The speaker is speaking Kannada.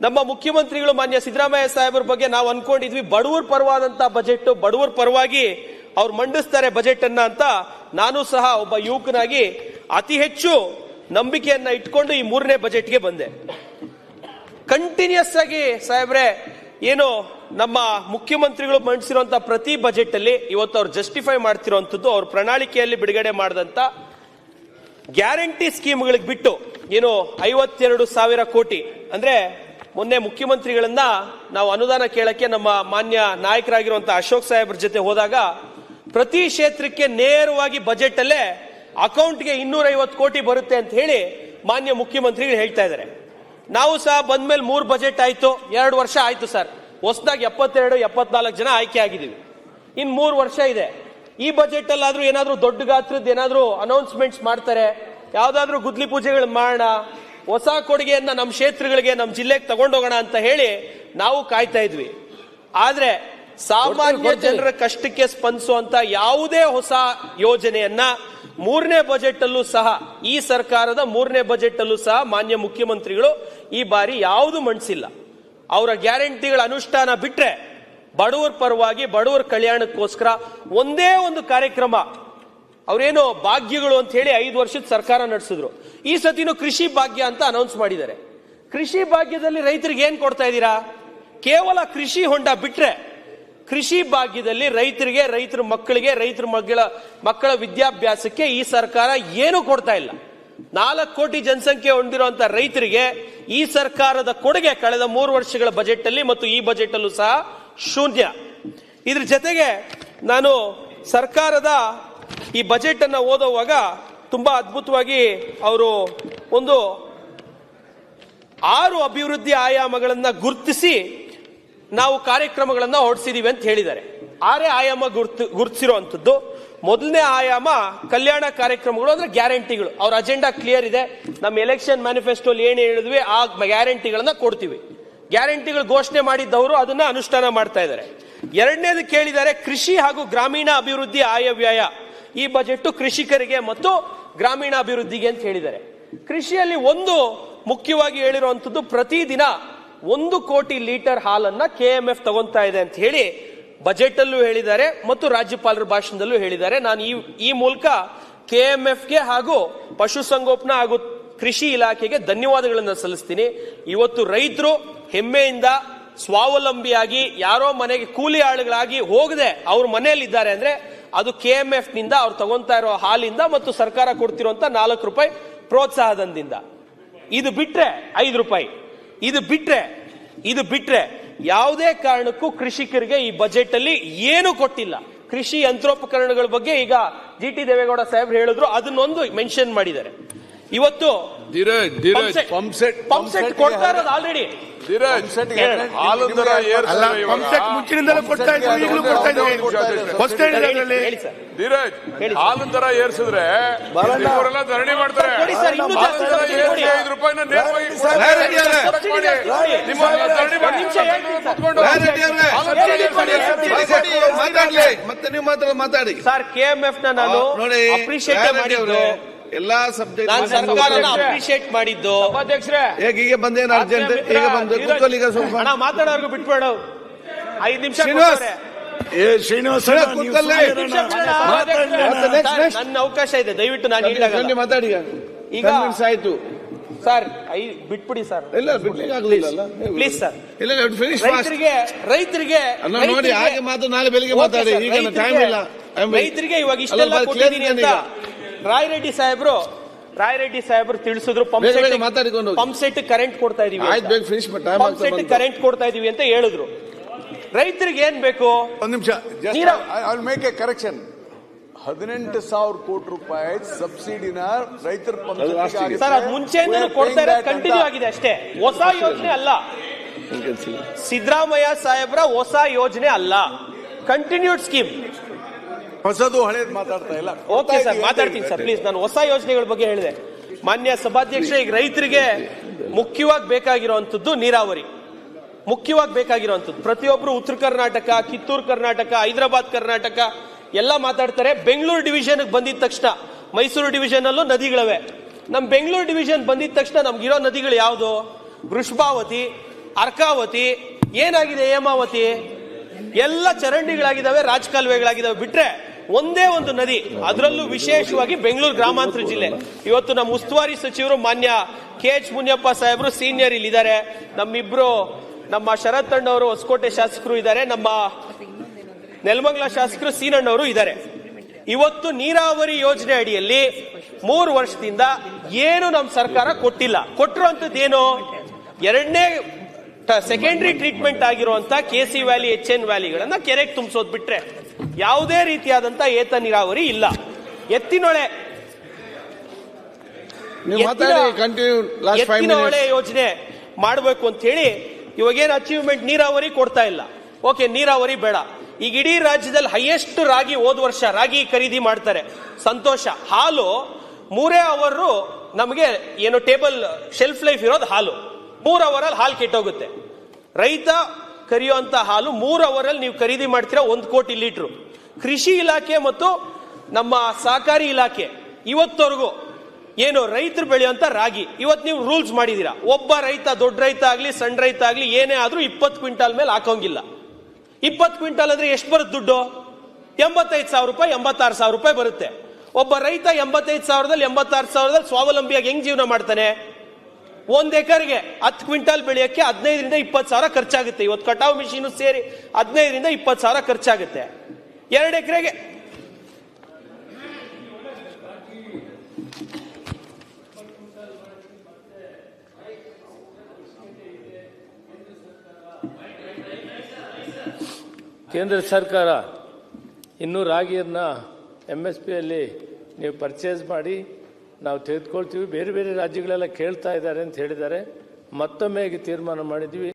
ನಮ್ಮ ಮುಖ್ಯಮಂತ್ರಿಗಳು ಮಾನ್ಯ ಸಿದ್ದರಾಮಯ್ಯ ಸಾಹೇಬ್ರ ಬಗ್ಗೆ ನಾವು ಅನ್ಕೊಂಡಿದ್ವಿ ಬಡವರ ಪರವಾದಂತ ಬಜೆಟ್, ಬಡವರ ಪರವಾಗಿ ಅವ್ರು ಮಂಡಿಸ್ತಾರೆ ಬಜೆಟ್ ಅನ್ನ ಅಂತ ನಾನು ಸಹ ಒಬ್ಬ ಯುವಕನಾಗಿ ಅತಿ ಹೆಚ್ಚು ನಂಬಿಕೆಯನ್ನ ಇಟ್ಕೊಂಡು ಈ 3ನೇ ಬಜೆಟ್ಗೆ ಬಂದೆ. ಕಂಟಿನ್ಯೂಸ್ ಆಗಿ ಸಾಹೇಬ್ರೆ ಏನು ನಮ್ಮ ಮುಖ್ಯಮಂತ್ರಿಗಳು ಮಂಡಿಸಿರುವಂತ ಪ್ರತಿ ಬಜೆಟ್ ಅಲ್ಲಿ ಇವತ್ತು ಅವ್ರು ಜಸ್ಟಿಫೈ ಮಾಡ್ತಿರುವಂತದ್ದು ಅವ್ರ ಪ್ರಣಾಳಿಕೆಯಲ್ಲಿ ಬಿಡುಗಡೆ ಮಾಡಿದಂತ ಗ್ಯಾರಂಟಿ ಸ್ಕೀಮ್ಗಳಿಗೆ ಬಿಟ್ಟು ಏನು 52,000 ಕೋಟಿ ಅಂದ್ರೆ ಮೊನ್ನೆ ಮುಖ್ಯಮಂತ್ರಿಗಳನ್ನ ನಾವು ಅನುದಾನ ಕೇಳಕ್ಕೆ ನಮ್ಮ ಮಾನ್ಯ ನಾಯಕರಾಗಿರುವಂತಹ ಅಶೋಕ್ ಸಾಹೇಬ್ರ ಜೊತೆ ಹೋದಾಗ ಪ್ರತಿ ಕ್ಷೇತ್ರಕ್ಕೆ ನೇರವಾಗಿ ಬಜೆಟ್ ಅಲ್ಲೇ ಅಕೌಂಟ್ಗೆ 250 ಕೋಟಿ ಬರುತ್ತೆ ಅಂತ ಹೇಳಿ ಮಾನ್ಯ ಮುಖ್ಯಮಂತ್ರಿಗಳು ಹೇಳ್ತಾ ಇದ್ದಾರೆ. ನಾವು ಸಹ ಬಂದ್ಮೇಲೆ 3 ಬಜೆಟ್ ಆಯ್ತು, 2 ವರ್ಷ ಆಯ್ತು ಸರ್. ಹೊಸದಾಗಿ 72-74 ಜನ ಆಯ್ಕೆ ಆಗಿದ್ದೀವಿ. ಇನ್ 3 ವರ್ಷ ಇದೆ. ಈ ಬಜೆಟ್ ಅಲ್ಲಾದ್ರೂ ಏನಾದ್ರೂ ದೊಡ್ಡ ಗಾತ್ರದ ಏನಾದ್ರೂ ಅನೌನ್ಸ್ಮೆಂಟ್ಸ್ ಮಾಡ್ತಾರೆ, ಯಾವ್ದಾದ್ರೂ ಗುದ್ಲಿ ಪೂಜೆಗಳು ಮಾಡೋಣ, ಹೊಸ ಕೊಡುಗೆಯನ್ನ ನಮ್ಮ ಕ್ಷೇತ್ರಗಳಿಗೆ ನಮ್ಮ ಜಿಲ್ಲೆಗೆ ತಗೊಂಡೋಗೋಣ ಅಂತ ಹೇಳಿ ನಾವು ಕಾಯ್ತಾ ಇದ್ವಿ. ಆದ್ರೆ ಸಾಮಾನ್ಯ ಜನರ ಕಷ್ಟಕ್ಕೆ ಸ್ಪಂದಿಸುವಂತ ಯಾವುದೇ ಹೊಸ ಯೋಜನೆಯನ್ನ 3ನೇ ಬಜೆಟ್ ಅಲ್ಲೂ ಸಹ, ಈ ಸರ್ಕಾರದ 3ನೇ ಬಜೆಟ್ ಅಲ್ಲೂ ಸಹ ಮಾನ್ಯ ಮುಖ್ಯಮಂತ್ರಿಗಳು ಈ ಬಾರಿ ಯಾವುದು ಮಂಡಿಸಿಲ್ಲ. ಅವರ ಗ್ಯಾರಂಟಿಗಳ ಅನುಷ್ಠಾನ ಬಿಟ್ರೆ ಬಡವರ ಪರವಾಗಿ ಬಡವರ ಕಲ್ಯಾಣಕ್ಕೋಸ್ಕರ ಒಂದೇ ಒಂದು ಕಾರ್ಯಕ್ರಮ, ಅವರೇನು ಭಾಗ್ಯಗಳು ಅಂತ ಹೇಳಿ 5 ವರ್ಷದ ಸರ್ಕಾರ ನಡೆಸಿದ್ರು. ಈ ಸತಿನೂ ಕೃಷಿ ಭಾಗ್ಯ ಅಂತ ಅನೌನ್ಸ್ ಮಾಡಿದ್ದಾರೆ. ಕೃಷಿ ಭಾಗ್ಯದಲ್ಲಿ ರೈತರಿಗೆ ಏನ್ ಕೊಡ್ತಾ ಇದ್ದೀರಾ? ಕೇವಲ ಕೃಷಿ ಹೊಂಡ ಬಿಟ್ರೆ ಕೃಷಿ ಭಾಗ್ಯದಲ್ಲಿ ರೈತರಿಗೆ, ರೈತರ ಮಕ್ಕಳಿಗೆ, ರೈತರ ಮಕ್ಕಳ ವಿದ್ಯಾಭ್ಯಾಸಕ್ಕೆ ಈ ಸರ್ಕಾರ ಏನು ಕೊಡ್ತಾ ಇಲ್ಲ. 4 ಕೋಟಿ ಜನಸಂಖ್ಯೆ ಹೊಂದಿರುವಂತಹ ರೈತರಿಗೆ ಈ ಸರ್ಕಾರದ ಕೊಡುಗೆ ಕಳೆದ 3 ವರ್ಷಗಳ ಬಜೆಟ್ ಅಲ್ಲಿ ಮತ್ತು ಈ ಬಜೆಟ್ ಅಲ್ಲೂ ಸಹ ಶೂನ್ಯ. ಇದ್ರ ಜೊತೆಗೆ ನಾನು ಸರ್ಕಾರದ ಈ ಬಜೆಟ್ ಅನ್ನ ಓದುವಾಗ ತುಂಬಾ ಅದ್ಭುತವಾಗಿ ಅವರು ಒಂದು 6 ಅಭಿವೃದ್ಧಿ ಆಯಾಮಗಳನ್ನ ಗುರುತಿಸಿ ನಾವು ಕಾರ್ಯಕ್ರಮಗಳನ್ನ ಹೊರಡಿಸಿದೀವಿ ಅಂತ ಹೇಳಿದ್ದಾರೆ. 6 ಆಯಾಮ ಗುರುತಿಸಿರುವಂತದ್ದು. ಮೊದಲನೇ ಆಯಾಮ ಕಲ್ಯಾಣ ಕಾರ್ಯಕ್ರಮಗಳು ಅಂದ್ರೆ ಗ್ಯಾರಂಟಿಗಳು. ಅವ್ರ ಅಜೆಂಡಾ ಕ್ಲಿಯರ್ ಇದೆ. ನಮ್ಮ ಎಲೆಕ್ಷನ್ ಮ್ಯಾನಿಫೆಸ್ಟೋಲ್ಲಿ ಏನು ಹೇಳಿದ್ವಿ ಆ ಗ್ಯಾರಂಟಿಗಳನ್ನ ಕೊಡ್ತೀವಿ. ಗ್ಯಾರಂಟಿಗಳು ಘೋಷಣೆ ಮಾಡಿದ್ದವರು ಅದನ್ನ ಅನುಷ್ಠಾನ ಮಾಡ್ತಾ ಇದ್ದಾರೆ. ಎರಡನೇದು ಕೇಳಿದ್ದಾರೆ ಕೃಷಿ ಹಾಗೂ ಗ್ರಾಮೀಣ ಅಭಿವೃದ್ಧಿ ಆಯವ್ಯಯ. ಈ ಬಜೆಟ್ ಕೃಷಿಕರಿಗೆ ಮತ್ತು ಗ್ರಾಮೀಣ ಅಭಿವೃದ್ಧಿಗೆ ಅಂತ ಹೇಳಿದ್ದಾರೆ. ಕೃಷಿಯಲ್ಲಿ ಒಂದು ಮುಖ್ಯವಾಗಿ ಹೇಳಿರುವಂತದ್ದು ಪ್ರತಿದಿನ 1 ಕೋಟಿ ಲೀಟರ್ ಹಾಲನ್ನ KMF ತಗೊಂತಾ ಇದೆ ಅಂತ ಹೇಳಿ ಬಜೆಟ್ ಅಲ್ಲೂ ಹೇಳಿದ್ದಾರೆ ಮತ್ತು ರಾಜ್ಯಪಾಲರ ಭಾಷಣದಲ್ಲೂ ಹೇಳಿದ್ದಾರೆ. ನಾನು ಈ ಮೂಲಕ KMFಗೆ ಹಾಗೂ ಪಶುಸಂಗೋಪನಾ ಹಾಗೂ ಕೃಷಿ ಇಲಾಖೆಗೆ ಧನ್ಯವಾದಗಳನ್ನು ಸಲ್ಲಿಸ್ತೀನಿ. ಇವತ್ತು ರೈತರು ಹೆಮ್ಮೆಯಿಂದ ಸ್ವಾವಲಂಬಿಯಾಗಿ ಯಾರೋ ಮನೆಗೆ ಕೂಲಿ ಆಳುಗಳಾಗಿ ಹೋಗದೆ ಅವ್ರ ಮನೆಯಲ್ಲಿ ಇದ್ದಾರೆ ಅಂದ್ರೆ ಅದು KMF ನಿಂದ ಅವ್ರು ತಗೊಂತಾ ಇರೋ ಹಾಲಿಂದ ಮತ್ತು ಸರ್ಕಾರ ಕೊಡ್ತಿರುವಂತ 4 ರೂಪಾಯಿ ಪ್ರೋತ್ಸಾಹದಿಂದ. ಇದು ಬಿಟ್ರೆ 5 ರೂಪಾಯಿ. ಇದು ಬಿಟ್ರೆ ಯಾವುದೇ ಕಾರಣಕ್ಕೂ ಕೃಷಿಕರಿಗೆ ಈ ಬಜೆಟ್ ಅಲ್ಲಿ ಏನು ಕೊಟ್ಟಿಲ್ಲ. ಕೃಷಿ ಯಂತ್ರೋಪಕರಣಗಳ ಬಗ್ಗೆ ಈಗ GT ದೇವೇಗೌಡ ಸಾಹೇಬ್ರು ಹೇಳಿದ್ರು, ಅದನ್ನೊಂದು ಮೆನ್ಷನ್ ಮಾಡಿದ್ದಾರೆ. ಇವತ್ತು ಪಂಪ್ ಸೆಟ್ ಕೊಡ್ತಾ ಇರೋದು ಆಲ್ರೆಡಿ ಮುಂಚಿನಿಂದಲೂ ಕೊಡ್ತಾ ಇದ್ರು, ಈಗಲೂ ಕೊಡ್ತಾ ಇದ್ದೀವಿ. ಹಾಲಿನ ದರ ಏರ್ಸಿದ್ರೆ ಇವರೆಲ್ಲ ಧರಣಿ ಮಾಡ್ತಾರೆ. 5 ರೂಪಾಯಿನ ಮತ್ತೆ ನೀವು ಮಾತಾಡಿ ಸರ್. KMF ನ ನಾನು ಅಪ್ರಿಶಿಯೇಟ್ ಮಾಡಿದ್ದು, ಎಲ್ಲಾ ಸಬ್ಜೆಕ್ಟ್ ಸರ್ಕಾರನ ಅಪ್ರಿಶಿಯೇಟ್ ಮಾಡಿದ್ದು. ಅಧ್ಯಕ್ಷರೇ ಈಗ ಬಂದೇನು ಅರ್ಜೆಂಟ್ ಈಗ ಬಂದು ಕೂತ್ಕೊಳ್ಳಿ ಸ್ವಲ್ಪ ಮಾತಾಡೋರ್ಗು ಬಿಟ್ಬೇಡ. 5 ನಿಮಿಷ ನನ್ನ ಅವಕಾಶ ಇದೆ, ದಯವಿಟ್ಟು ನಾನು ಮಾತಾಡಿ. ಈಗ ಆಯ್ತು ಸರ್, ಬಿಟ್ಬಿಡಿ ಸರ್. ಇಲ್ಲ ಬಿಡ್ಲಿಕ್ಕೆ ಆಗ್ಲಿಲ್ಲ ಪ್ಲೀಸ್ ಸರ್. ಇಲ್ಲ ರೈತರಿಗೆ ನೋಡಿ ಹಾಗೆ ಮಾತು ನಾಳೆ ಬೆಳಿಗ್ಗೆ ಮಾತಾಡಿ. ಈಗ ಟೈಮ್ ಇಲ್ಲ. ರೈತರಿಗೆ ಇವಾಗ ಇಷ್ಟೆಲ್ಲ ಕೊಟ್ಟಿದ್ದೀನಿ ಅಂತ ರಾಯರೆಡ್ಡಿ ಸಾಹೇಬ್ರು ತಿಳಿಸಿದ್ರು. ಪಂಪ್ ಸೆಟ್ ಕರೆಂಟ್ ಕೊಡ್ತಾ ಇದೀವಿ, ಪಂಪ್ ಸೆಟ್ ಕರೆಂಟ್ ಕೊಡ್ತಾ ಇದೀವಿ ಅಂತ ಹೇಳಿದ್ರು. ರೈತರಿಗೆ ಏನ್ ಬೇಕು? 1 ನಿಮಿಷ I will make A correction. 18,000 ಕೋಟಿ ರೂಪಾಯಿ ಸಬ್ಸಿಡಿನ ರೈತರ ಸರ್ ಅದು ಮುಂಚೆಯಿಂದ ಕೊಡ್ತಾ ಇರೋದು ಕಂಟಿನ್ಯೂ ಆಗಿದೆ ಅಷ್ಟೇ, ಹೊಸ ಯೋಜನೆ ಅಲ್ಲ. ಸಿದ್ದರಾಮಯ್ಯ ಸಾಹೇಬ್ರ ಹೊಸ ಯೋಜನೆ ಅಲ್ಲ, ಕಂಟಿನ್ಯೂಡ್ ಸ್ಕೀಮ್. ಹೊಸದು ಹಳೇದು ಮಾತಾಡ್ತಾ ಇಲ್ಲ. ಓಕೆ ಸರ್, ಮಾತಾಡ್ತೀನಿ ಸರ್ ಪ್ಲೀಸ್. ನಾನು ಹೊಸ ಯೋಜನೆಗಳ ಬಗ್ಗೆ ಹೇಳಿದೆ. ಮಾನ್ಯ ಸಭಾಧ್ಯಕ್ಷ, ಈಗ ರೈತರಿಗೆ ಮುಖ್ಯವಾಗಿ ಬೇಕಾಗಿರುವಂತದ್ದು ನೀರಾವರಿ. ಮುಖ್ಯವಾಗಿ ಬೇಕಾಗಿರುವಂತದ್ದು ಪ್ರತಿಯೊಬ್ರು ಉತ್ತರ ಕರ್ನಾಟಕ, ಕಿತ್ತೂರು ಕರ್ನಾಟಕ, ಹೈದರಾಬಾದ್ ಕರ್ನಾಟಕ ಎಲ್ಲ ಮಾತಾಡ್ತಾರೆ. ಬೆಂಗಳೂರು ಡಿವಿಷನ್ ಬಂದಿದ ತಕ್ಷಣ ಮೈಸೂರು ಡಿವಿಷನ್ ಅಲ್ಲೂ ನದಿಗಳವೆ. ನಮ್ ಬೆಂಗಳೂರು ಡಿವಿಷನ್ ಬಂದಿದ ತಕ್ಷಣ ನಮ್ಗಿರೋ ನದಿಗಳು ಯಾವುದು? ವೃಷಭಾವತಿ, ಅರ್ಕಾವತಿ ಏನಾಗಿದೆ, ಹೇಮಾವತಿ ಎಲ್ಲ ಚರಂಡಿಗಳಾಗಿದ್ದಾವೆ, ರಾಜಕಾಲುವೆಗಳಾಗಿದ್ದಾವೆ. ಬಿಟ್ರೆ ಒಂದೇ ಒಂದು ನದಿ, ಅದರಲ್ಲೂ ವಿಶೇಷವಾಗಿ ಬೆಂಗಳೂರು ಗ್ರಾಮಾಂತರ ಜಿಲ್ಲೆ. ಇವತ್ತು ನಮ್ಮ ಉಸ್ತುವಾರಿ ಸಚಿವರು ಮಾನ್ಯ KH ಮುನಿಯಪ್ಪ ಸಾಹೇಬರು ಸೀನಿಯರ್ ಇಲ್ಲಿದ್ದಾರೆ, ನಮ್ಮಿಬ್ರು ನಮ್ಮ ಶರತ್ ಅಣ್ಣವರು ಹೊಸಕೋಟೆ ಶಾಸಕರು ಇದ್ದಾರೆ, ನಮ್ಮ ನೆಲಮಂಗಲ ಶಾಸಕರು ಸೀನಣ್ಣವರು ಇದ್ದಾರೆ. ಇವತ್ತು ನೀರಾವರಿ ಯೋಜನೆ ಅಡಿಯಲ್ಲಿ 3 ವರ್ಷದಿಂದ ಏನು ನಮ್ಮ ಸರ್ಕಾರ ಕೊಟ್ಟಿಲ್ಲ. ಕೊಟ್ಟಿರುವಂತದ್ದೇನು, ಎರಡನೇ ಸೆಕೆಂಡರಿ ಟ್ರೀಟ್ಮೆಂಟ್ ಆಗಿರುವಂತ KC ವ್ಯಾಲಿ, HN ವ್ಯಾಲಿಗಳನ್ನ ಕೆರೆಗೆ ತುಂಬಿಸೋದು ಬಿಟ್ರೆ ಯಾವುದೇ ರೀತಿಯಾದಂತ ಏತ ನೀರಾವರಿ ಇಲ್ಲ. ಎತ್ತಿನೊಳೆ ಯೋಜನೆ ಮಾಡಬೇಕು ಅಂತ ಹೇಳಿ ಇವಾಗೇನು ಅಚೀವ್ಮೆಂಟ್ ನೀರಾವರಿ ಕೊಡ್ತಾ ಇಲ್ಲ. ಓಕೆ, ನೀರಾವರಿ ಬೇಡ. ಈಗ ಇಡೀ ರಾಜ್ಯದಲ್ಲಿ ಹೈಯೆಸ್ಟ್ ರಾಗಿ ಹೋದ ವರ್ಷ ರಾಗಿ ಖರೀದಿ ಮಾಡ್ತಾರೆ, ಸಂತೋಷ. ಹಾಲು 3 ಅವರ್ ನಮಗೆ ಏನು ಟೇಬಲ್ ಶೆಲ್ಫ್ ಲೈಫ್ ಇರೋದು ಹಾಲು, 3 ಅವರಲ್ಲಿ ಹಾಲು ಕೆಟ್ಟೋಗುತ್ತೆ. ರೈತ ಕರಿಯುವಂತ ಹಾಲು 3 ಅವರಲ್ಲಿ ನೀವು ಖರೀದಿ ಮಾಡ್ತೀರಾ 1 ಕೋಟಿ ಲೀಟರ್. ಕೃಷಿ ಇಲಾಖೆ ಮತ್ತು ನಮ್ಮ ಸಹಕಾರಿ ಇಲಾಖೆ ಇವತ್ತವರೆಗೂ ಏನು ರೈತರು ಬೆಳೆಯುವಂತ ರಾಗಿ ಇವತ್ತು ನೀವು ರೂಲ್ಸ್ ಮಾಡಿದೀರಾ, ಒಬ್ಬ ರೈತ, ದೊಡ್ಡ ರೈತ ಆಗ್ಲಿ ಸಣ್ಣ ರೈತ ಆಗ್ಲಿ ಏನೇ ಆದ್ರೂ 20 ಕ್ವಿಂಟಾಲ್ ಮೇಲೆ ಹಾಕೋಂಗಿಲ್ಲ. 20 ಕ್ವಿಂಟಾಲ್ ಅಂದ್ರೆ ಎಷ್ಟು ಬರುತ್ತೆ ದುಡ್ಡು? 85,000 ರೂಪಾಯಿ, 86,000 ರೂಪಾಯಿ ಬರುತ್ತೆ. ಒಬ್ಬ ರೈತ 85,000ದಲ್ಲಿ 86,000ದಲ್ಲಿ ಸ್ವಾವಲಂಬಿಯಾಗಿ ಹೆಂಗ್ ಜೀವನ ಮಾಡ್ತಾನೆ? 1 ಎಕರೆಗೆ 10 ಕ್ವಿಂಟಾಲ್ ಬೆಳೆಯಕ್ಕೆ 15ರಿಂದ 20,000 ಖರ್ಚಾಗುತ್ತೆ. ಇವತ್ತು ಕಟಾವು ಮಿಷಿನ್ ಸೇರಿ 15ರಿಂದ 20,000 ಖರ್ಚಾಗುತ್ತೆ. 2 ಎಕರೆಗೆ ಕೇಂದ್ರ ಸರ್ಕಾರ ಇನ್ನೂ ರಾಗಿಯನ್ನು MSPಯಲ್ಲಿ ನೀವು ಪರ್ಚೇಸ್ ಮಾಡಿ ನಾವು ತೆಗೆದುಕೊಳ್ತೀವಿ. ಬೇರೆ ಬೇರೆ ರಾಜ್ಯಗಳೆಲ್ಲ ಕೇಳ್ತಾ ಇದ್ದಾರೆ ಅಂತ ಹೇಳಿದ್ದಾರೆ. ಮತ್ತೊಮ್ಮೆ ಈಗ ತೀರ್ಮಾನ ಮಾಡಿದ್ವಿ.